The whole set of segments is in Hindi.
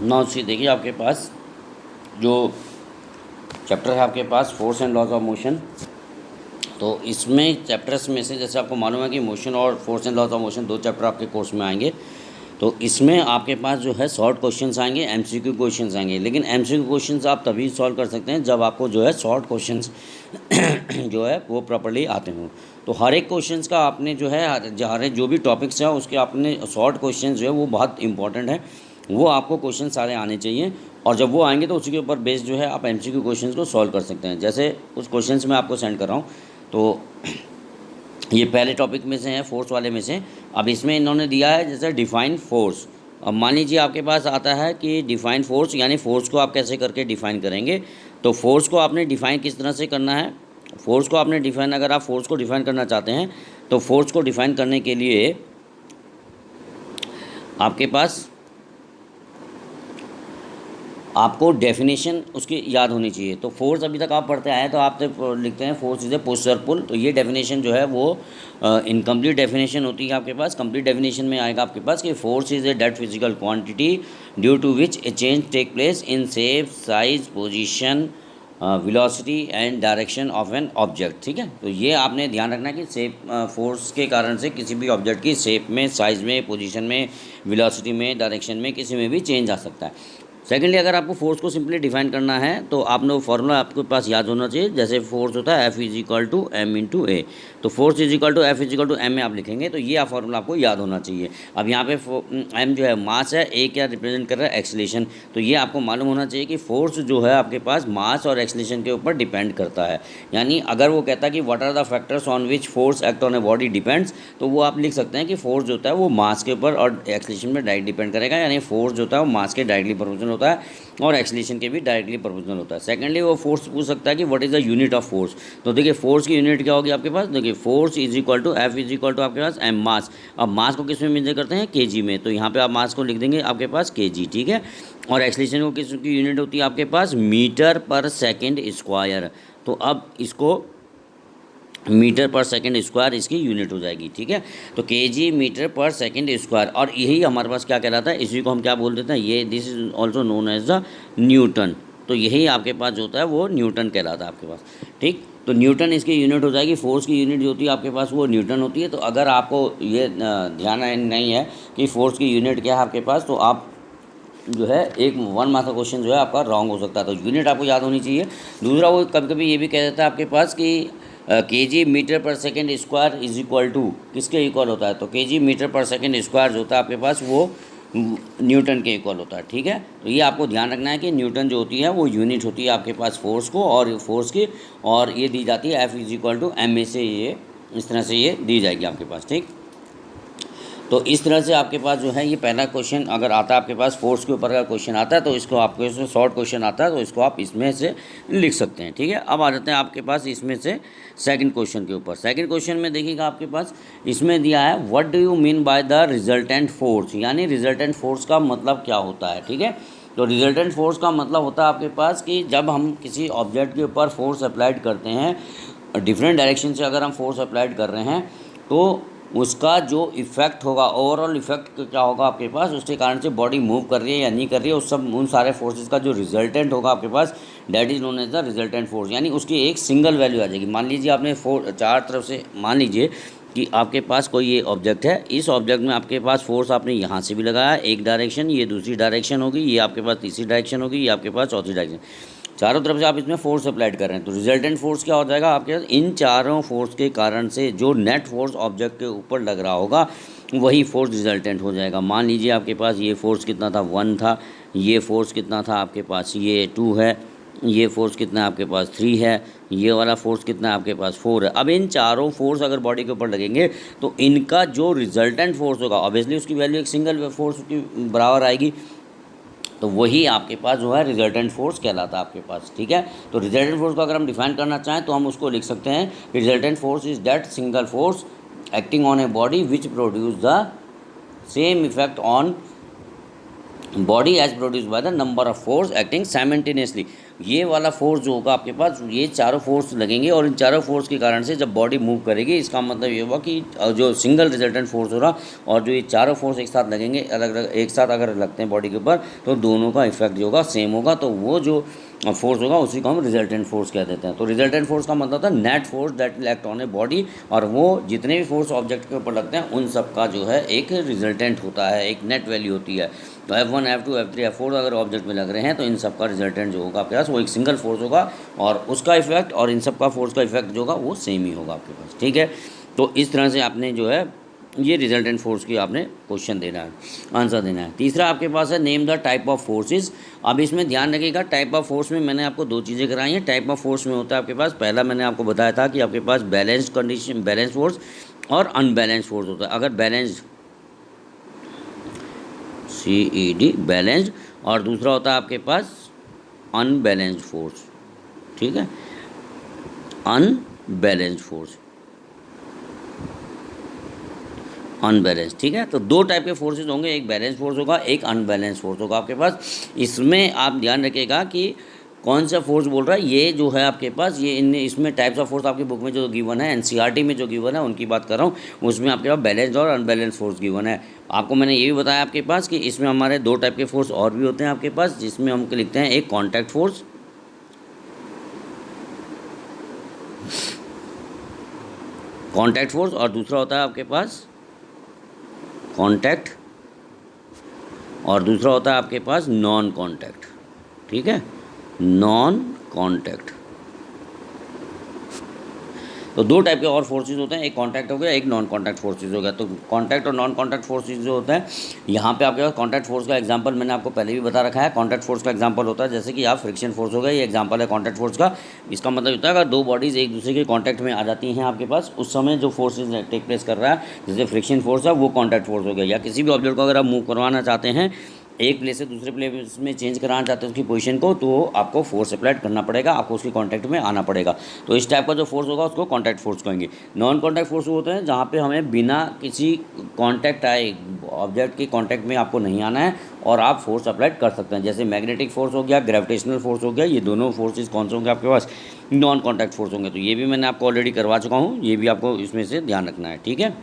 नौ सी देखिए आपके पास जो चैप्टर है आपके पास force and laws of motion. तो इसमें चैप्टर्स में से जैसे आपको मालूम है कि मोशन और force and laws of motion दो चैप्टर आपके कोर्स में आएंगे। तो इसमें आपके पास जो है शॉर्ट क्वेश्चंस आएंगे, एमसीक्यू क्वेश्चंस आएंगे। लेकिन एमसीक्यू क्वेश्चंस आप तभी सॉल्व कर सकते हैं जब आपको जो है शॉर्ट क्वेश्चंस जो है वो प्रॉपर्ली आते हों। तो हर एक क्वेश्चंस का आपने जो है हर जो भी टॉपिक्स है उसके आपने शॉर्ट क्वेश्चंस जो है वो बहुत इंपॉर्टेंट है, वो आपको क्वेश्चन सारे आने चाहिए। और जब वो आएंगे तो उसी के ऊपर बेस्ड जो है आप एमसीक्यू क्वेश्चंस को सॉल्व कर सकते हैं। जैसे उस क्वेश्चंस में आपको सेंड कर रहा हूँ। तो ये पहले टॉपिक में से है, फोर्स वाले में से। अब इसमें इन्होंने दिया है जैसे डिफाइन फोर्स। अब मान लीजिए आपके पास आता है कि डिफाइन फोर्स, यानी फोर्स को आप कैसे करके डिफाइन करेंगे। तो फोर्स को आपने डिफाइन किस तरह से करना है, फोर्स को आपने डिफाइन, अगर आप फोर्स को डिफाइन करना चाहते हैं तो फोर्स को डिफाइन करने के लिए आपके पास आपको डेफिनेशन उसकी याद होनी चाहिए। तो फोर्स अभी तक आप पढ़ते आए तो आप तो लिखते हैं फोर्स इज ए पुश और पुल। तो ये डेफिनेशन जो है वो इनकम्प्लीट डेफिनेशन होती है आपके पास। कंप्लीट डेफिनेशन में आएगा आपके पास कि force is a that physical quantity due to which a change take place in shape, size, position, velocity and direction of an object. ठीक है, तो ये आपने ध्यान रखना कि शेप फोर्स के कारण से किसी भी ऑब्जेक्ट की शेप में, साइज़ में, पोजीशन में, वेलोसिटी में, डायरेक्शन में, किसी में भी चेंज आ सकता है। सेकेंडली, अगर आपको फोर्स को सिंपली डिफाइन करना है तो आपने वो फॉर्मूला आपके पास याद होना चाहिए। जैसे फोर्स होता है F = m/a। तो फोर्स F m में आप लिखेंगे तो ये फॉर्मूला आपको याद होना चाहिए। अब यहाँ पे m जो है मास है, a क्या रिप्रेजेंट कर रहा है, एक्सीलरेशन। तो ये आपको मालूम होना चाहिए कि फोर्स जो है आपके पास मास और एक्सीलरेशन के ऊपर डिपेंड करता है। यानी अगर वो कहता है कि what are the factors on which force act on a body depends, तो वो आप लिख सकते हैं कि फोर्स जो होता है वो मास के ऊपर और एक्सीलरेशन में डायरेक्ट डिपेंड करेगा। यानी फोर्स जो होता है वो मास के डायरेक्टली प्रोपोर्शनल होता है और एक्सीलरेशन के भी डायरेक्टली प्रोपोर्शनल होता है। सेकेंडली, वो फोर्स पूछ सकता है कि what is the unit of force. तो देखिए फोर्स की यूनिट क्या होगी आपके पास, देखिए force is equal to F आपके पास m मास। अब मास को किस में मेजर करते हैं, kg में। तो यहाँ पे आप मास को लिख देंगे आपके पास kg। ठीक है, और एक्सीलरेशन को किस की यूनिट होती है आपके पास, मीटर पर सेकेंड स्क्वायर। तो अब इसको मीटर पर सेकेंड स्क्वायर इसकी यूनिट हो जाएगी। ठीक है, तो KG metre per second square. और यही हमारे पास क्या कहलाता है, इसी को हम क्या बोल देते हैं, ये this is also known as the newton. तो यही आपके पास जो होता है वो न्यूटन कहलाता है आपके पास। ठीक, तो न्यूटन इसकी यूनिट हो जाएगी। फोर्स की यूनिट जो होती है आपके पास वो न्यूटन होती है। तो अगर आपको ये ध्यान नहीं है कि फोर्स की यूनिट क्या है आपके पास, तो आप जो है एक 1 मार्क्स का क्वेश्चन जो है आपका रॉन्ग हो सकता है। तो यूनिट आपको याद होनी चाहिए। दूसरा, वो कभी कभी ये भी कह देता है आपके पास कि KG metre per second square is equal to किसके इक्वल होता है। तो KG metre per second square जो होता है आपके पास वो न्यूटन के इक्वल होता है। ठीक है, तो ये आपको ध्यान रखना है कि न्यूटन जो होती है वो यूनिट होती है आपके पास फोर्स को और फोर्स की, और ये दी जाती है F = ma से, ये इस तरह से ये दी जाएगी आपके पास। ठीक, तो इस तरह से आपके पास जो है ये पहला क्वेश्चन अगर आता है आपके पास फोर्स के ऊपर का क्वेश्चन आता है तो इसको आपको इसमें शॉर्ट क्वेश्चन आता है तो इसको आप इसमें से लिख सकते हैं। ठीक है, अब आ जाते हैं आपके पास इसमें से सेकंड क्वेश्चन के ऊपर। सेकंड क्वेश्चन में देखिएगा आपके पास इसमें दिया है what do you mean by the resultant force, यानी रिजल्टेंट फोर्स का मतलब क्या होता है। ठीक है, तो रिजल्टेंट फोर्स का मतलब होता है आपके पास कि जब हम किसी ऑब्जेक्ट के ऊपर फोर्स अप्लाइड करते हैं, डिफरेंट डायरेक्शन से अगर हम फोर्स अप्लाइड कर रहे हैं तो उसका जो इफ़ेक्ट होगा, ओवरऑल इफ़ेक्ट क्या होगा आपके पास, उसके कारण से बॉडी मूव कर रही है या नहीं कर रही है, उस सब उन सारे फोर्सेस का जो रिजल्टेंट होगा आपके पास that is known as the resultant force. यानी उसकी एक सिंगल वैल्यू आ जाएगी। मान लीजिए आपने चार तरफ से मान लीजिए कि आपके पास कोई ये ऑब्जेक्ट है, इस ऑब्जेक्ट में आपके पास फोर्स आपने यहाँ से भी लगाया एक डायरेक्शन, ये दूसरी डायरेक्शन होगी, ये आपके पास तीसरी डायरेक्शन होगी, ये आपके पास चौथी डायरेक्शन, चारों तरफ से आप इसमें फोर्स अप्लाइड कर रहे हैं। तो रिजल्टेंट फोर्स क्या हो जाएगा आपके पास, इन चारों फोर्स के कारण से जो नेट फोर्स ऑब्जेक्ट के ऊपर लग रहा होगा वही फोर्स रिजल्टेंट हो जाएगा। मान लीजिए आपके पास ये फोर्स कितना था, 1 था, ये फोर्स कितना था आपके पास, ये 2 है, ये फोर्स कितना है आपके पास 3 है, ये वाला फोर्स कितना है आपके पास 4 है। अब इन चारों फोर्स अगर बॉडी के ऊपर लगेंगे तो इनका जो रिजल्टेंट फोर्स होगा ऑब्वियसली उसकी वैल्यू एक सिंगल फोर्स की बराबर आएगी। तो वही आपके पास जो है रिजल्टेंट फोर्स कहलाता है आपके पास। ठीक है, तो रिजल्टेंट फोर्स को अगर हम डिफाइन करना चाहें तो हम उसको लिख सकते हैं resultant force is that single force acting on a body which produce the same effect on body as produce by the number of force acting simultaneously. ये वाला फोर्स जो होगा आपके पास, ये चारों फोर्स लगेंगे और इन चारों फोर्स के कारण से जब बॉडी मूव करेगी, इसका मतलब ये होगा कि जो सिंगल रिजल्टेंट फोर्स हो रहा और जो ये चारों फोर्स एक साथ लगेंगे, अलग अलग एक साथ अगर लगते हैं बॉडी के ऊपर, तो दोनों का इफेक्ट जो होगा सेम होगा। तो वो जो फोर्स होगा उसी को हम रिजल्टेंट फोर्स कह देते हैं। तो रिजल्टेंट फोर्स का मतलब था net force that will act on a body, और वो जितने भी फोर्स ऑब्जेक्ट के ऊपर लगते हैं उन सब का जो है एक रिजल्टेंट होता है, एक नेट वैल्यू होती है। तो F1, F2, F3, F4 अगर ऑब्जेक्ट में लग रहे हैं तो इन सब का रिजल्टेंट जो होगा आपके पास वो एक सिंगल फोर्स होगा, और उसका इफेक्ट और इन सब का फोर्स का इफेक्ट जो होगा वो सेम ही होगा आपके पास। ठीक है, तो इस तरह से आपने जो है ये रिजल्टेंट फोर्स की आपने क्वेश्चन देना है, आंसर देना है। तीसरा आपके पास है name the type of forces. अब इसमें ध्यान रखिएगा, टाइप ऑफ फोर्स में मैंने आपको दो चीज़ें कराई हैं। टाइप ऑफ फोर्स में होता है आपके पास, पहला मैंने आपको बताया था कि आपके पास बैलेंस्ड कंडीशन, बैलेंस फोर्स और अनबैलेंस्ड फोर्स होता है। अगर बैलेंस्ड CED बैलेंस्ड, और दूसरा होता है आपके पास अनबैलेंस्ड फोर्स। ठीक है, अनबैलेंस्ड फोर्स, अनबैलेंस। ठीक है, तो दो टाइप के फोर्सेज होंगे, एक बैलेंस फोर्स होगा, एक अनबैलेंस फोर्स होगा आपके पास। इसमें आप ध्यान रखिएगा कि कौन सा फोर्स बोल रहा है, ये जो है आपके पास, ये इसमें टाइप्स ऑफ फोर्स आपकी बुक में जो गिवन है, NCERT में जो गिवन है उनकी बात कर रहा हूँ, उसमें आपके पास बैलेंस और अनबैलेंस फोर्स गिवन है। आपको मैंने ये भी बताया आपके पास कि इसमें हमारे दो टाइप के फोर्स और भी होते हैं आपके पास, जिसमें हम लिखते हैं एक कॉन्टैक्ट फोर्स, कॉन्टैक्ट फोर्स, और दूसरा होता है आपके पास कॉन्टैक्ट, और दूसरा होता है आपके पास नॉन कॉन्टैक्ट। ठीक है, नॉन कॉन्टैक्ट। तो दो टाइप के और फोर्सेज होते हैं, एक कॉन्टैक्ट हो गया, एक नॉन कॉन्टैक्ट फोर्सेज हो गया। तो कॉन्टैक्ट और नॉन कॉन्टैक्ट फोर्सेज जो होते हैं, यहाँ पे आपके पास कॉन्टैक्ट फोर्स का एग्जांपल मैंने आपको पहले भी बता रखा है। कॉन्टैक्ट फोर्स का एग्जांपल होता है जैसे कि आप फ्रिक्शन फोर्स हो गया, ये एग्जांपल है कॉन्टैक्ट फोर्स का। इसका मतलब होता है अगर दो बॉडीज़ एक दूसरे के कॉन्टैक्ट में आ जाती हैं आपके पास, उस समय जो फोर्सेज टेक प्लेस कर रहा है, जैसे फ्रिक्शन फोर्स है, वो कॉन्टैक्ट फोर्स हो गया। या किसी भी ऑब्जेक्ट को अगर आप मूव करवाना चाहते हैं, एक प्लेस से दूसरे प्लेस में चेंज कराना चाहते हैं उसकी पोजीशन को, तो आपको फोर्स अप्लाइड करना पड़ेगा, आपको उसके कांटेक्ट में आना पड़ेगा। तो इस टाइप का जो फोर्स होगा उसको कांटेक्ट फोर्स कहेंगे। नॉन कांटेक्ट फोर्स होते हैं जहाँ पे हमें बिना किसी कांटेक्ट आए, ऑब्जेक्ट के कांटेक्ट में आपको नहीं आना है और आप फोर्स अप्लाइड कर सकते हैं। जैसे मैग्नेटिक फोर्स हो गया, ग्रेविटेशनल फोर्स हो गया, ये दोनों फोर्सेज कौन से होंगे आपके पास, नॉन कॉन्टैक्ट फोर्स होंगे। तो ये भी मैंने आपको ऑलरेडी करवा चुका हूँ, ये भी आपको इसमें से ध्यान रखना है। ठीक है,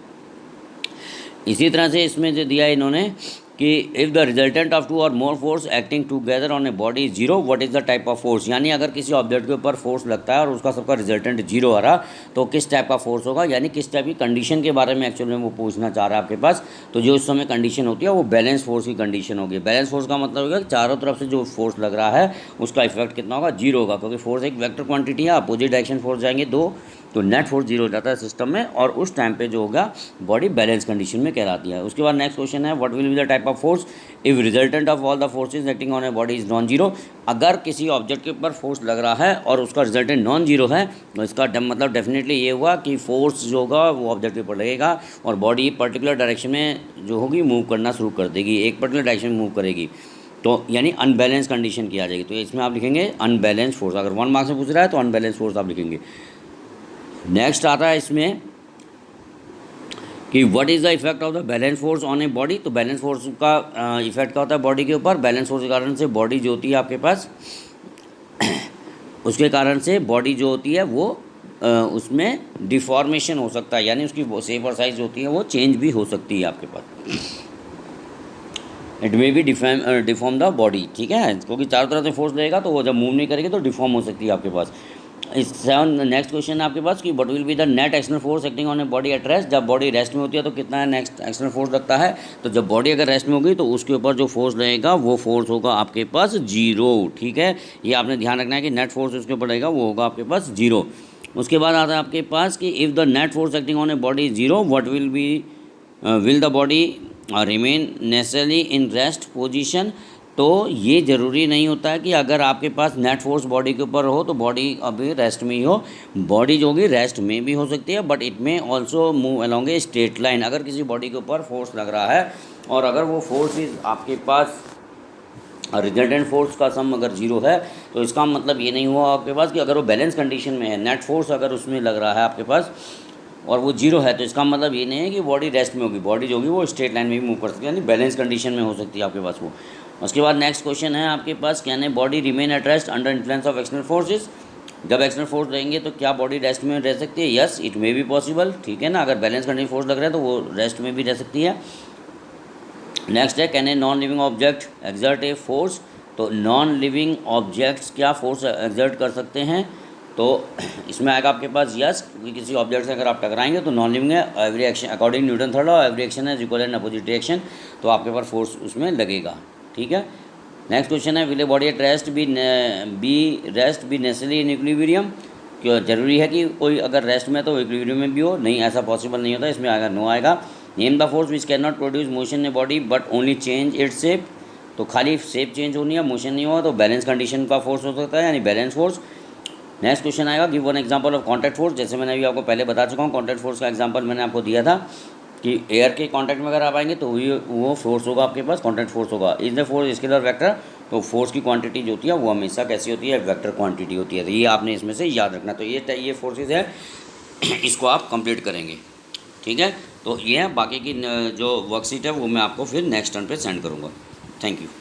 इसी तरह से इसमें जो दिया है इन्होंने कि if the resultant of two or more force acting together on a body is zero, what is the type of force. यानी अगर किसी ऑब्जेक्ट के ऊपर फोर्स लगता है और उसका सबका रिजल्टेंट जीरो आ रहा, तो किस टाइप का फोर्स होगा, यानी किस टाइप की कंडीशन के बारे में एक्चुअल में वो पूछना चाह रहा है आपके पास। तो जो उस समय कंडीशन होती है वो बैलेंस फोर्स की कंडीशन होगी। बैलेंस फोर्स का मतलब होगा कि चारों तरफ से जो फोर्स लग रहा है उसका इफेक्ट कितना होगा, जीरो होगा, क्योंकि फोर्स एक वेक्टर क्वांटिटी है, अपोजिट डायरेक्शन फोर्स जाएंगे दो, तो नेट फोर्स जीरो हो जाता है सिस्टम में, और उस टाइम पे जो होगा बॉडी बैलेंस कंडीशन में कहलाती है। उसके बाद नेक्स्ट क्वेश्चन है what will be the type of force if resultant of all the forces acting on a body is non zero. अगर किसी ऑब्जेक्ट के ऊपर फोर्स लग रहा है और उसका रिजल्टेंट नॉन जीरो है, तो इसका मतलब डेफिनेटली ये हुआ कि फोर्स जो होगा वो ऑब्जेक्ट के ऊपर लगेगा और बॉडी पर्टिकुलर डायरेक्शन में जो होगी मूव करना शुरू कर देगी, एक पर्टिकुलर डायरेक्शन में मूव करेगी, तो यानी अनबैलेंस कंडीशन की आ जाएगी। तो इसमें आप लिखेंगे अनबैलेंस फोर्स। अगर 1 मार्क्स में पूछ रहा है तो अनबैलेंस फोर्स आप लिखेंगे। नेक्स्ट आता है इसमें कि what is the effect of the balance force on a body. तो बैलेंस फोर्स का इफेक्ट क्या होता है बॉडी के ऊपर, बैलेंस फोर्स के कारण से बॉडी जो होती है आपके पास उसके कारण से बॉडी जो होती है वो उसमें डिफॉर्मेशन हो सकता है, यानी उसकी शेप और साइज होती है वो चेंज भी हो सकती है आपके पास। It may be deform the body. ठीक है, क्योंकि चारों तरफ से फोर्स लगेगा तो वो जब मूव नहीं करेगी तो डिफॉर्म हो सकती है आपके पास। इस नेक्स्ट क्वेश्चन है आपके पास कि what will be the net external force acting on a body at rest. जब बॉडी रेस्ट में होती है तो कितना नेक्स्ट एक्सटर्नल फोर्स लगता है, तो जब बॉडी अगर रेस्ट में होगी तो उसके ऊपर जो फोर्स लगेगा वो फोर्स होगा आपके पास जीरो। ठीक है, ये आपने ध्यान रखना है कि नेट फोर्स उसके ऊपर लगेगा वो होगा आपके पास जीरो। उसके बाद आता है आपके पास कि if the net force acting on a body is zero, what will the body remain necessarily in rest position. तो ये ज़रूरी नहीं होता है कि अगर आपके पास नेट फोर्स बॉडी के ऊपर हो तो बॉडी अभी रेस्ट में ही हो, बॉडी जो होगी रेस्ट में भी हो सकती है, बट इट में also move along a straight line. अगर किसी बॉडी के ऊपर फोर्स लग रहा है और अगर वो फोर्स इज आपके पास रिजल्टेंट फोर्स का सम अगर जीरो है, तो इसका मतलब ये नहीं हुआ आपके पास कि अगर वो बैलेंस कंडीशन में है, नेट फोर्स अगर उसमें लग रहा है आपके पास और वो जीरो है, तो इसका मतलब ये नहीं है कि बॉडी रेस्ट में होगी, बॉडी जो होगी वो स्ट्रेट लाइन में भी मूव कर सकती है, यानी बैलेंस कंडीशन में हो सकती है आपके पास वो। उसके बाद नेक्स्ट क्वेश्चन है आपके पास, can a body remain at rest under influence of external forces. जब एक्सटर्नल फोर्स रहेंगे तो क्या बॉडी रेस्ट में रह सकती है? Yes, it may be possible, ठीक है ना। अगर बैलेंस करने की फोर्स लग रहा है तो वो रेस्ट में भी रह सकती है। नेक्स्ट है, can a non living object exert a force. तो नॉन लिविंग ऑब्जेक्ट्स क्या फोर्स एक्सर्ट कर सकते हैं? तो इसमें आएगा आपके पास यस, क्योंकि किसी ऑब्जेक्ट से अगर आप टकराएंगे तो नॉन लिविंग है। Every action according Newton third law, every action है इक्वल एंड अपोजिट रिएक्शन, तो आपके पास फोर्स उसमें लगेगा, ठीक है। नेक्स्ट क्वेश्चन है, will a body at rest be necessary in equilibrium. क्यों जरूरी है कि कोई अगर रेस्ट में तो इक्विलिब्रियम में भी हो? नहीं, ऐसा पॉसिबल नहीं होता, इसमें आएगा नो आएगा। Name the force which can not produce motion a body but only change its shape. तो खाली शेप चेंज होनी है, मोशन नहीं होगा, तो बैलेंस कंडीशन का फोर्स हो सकता है, यानी बैलेंस फोर्स। नेक्स्ट क्वेश्चन आएगा, give one example of contact force. जैसे मैंने अभी आपको पहले बता चुका हूँ, कॉन्टैक्ट फोर्स का एग्जांपल मैंने आपको दिया था कि एयर के कॉन्टैक्ट में अगर आप आएंगे तो वो फोर्स होगा आपके पास, कॉन्टैक्ट फोर्स होगा। Is the force scalar vector. तो फोर्स की क्वांटिटी जो होती है वो हमेशा कैसी होती है? वेक्टर क्वांटिटी होती है। तो ये आपने इसमें से याद रखना। तो ये फोर्सेज है, इसको आप कंप्लीट करेंगे, ठीक है। तो ये है, बाकी की जो वर्कशीट है वो मैं आपको फिर नेक्स्ट टर्न पे सेंड करूँगा। Thank you.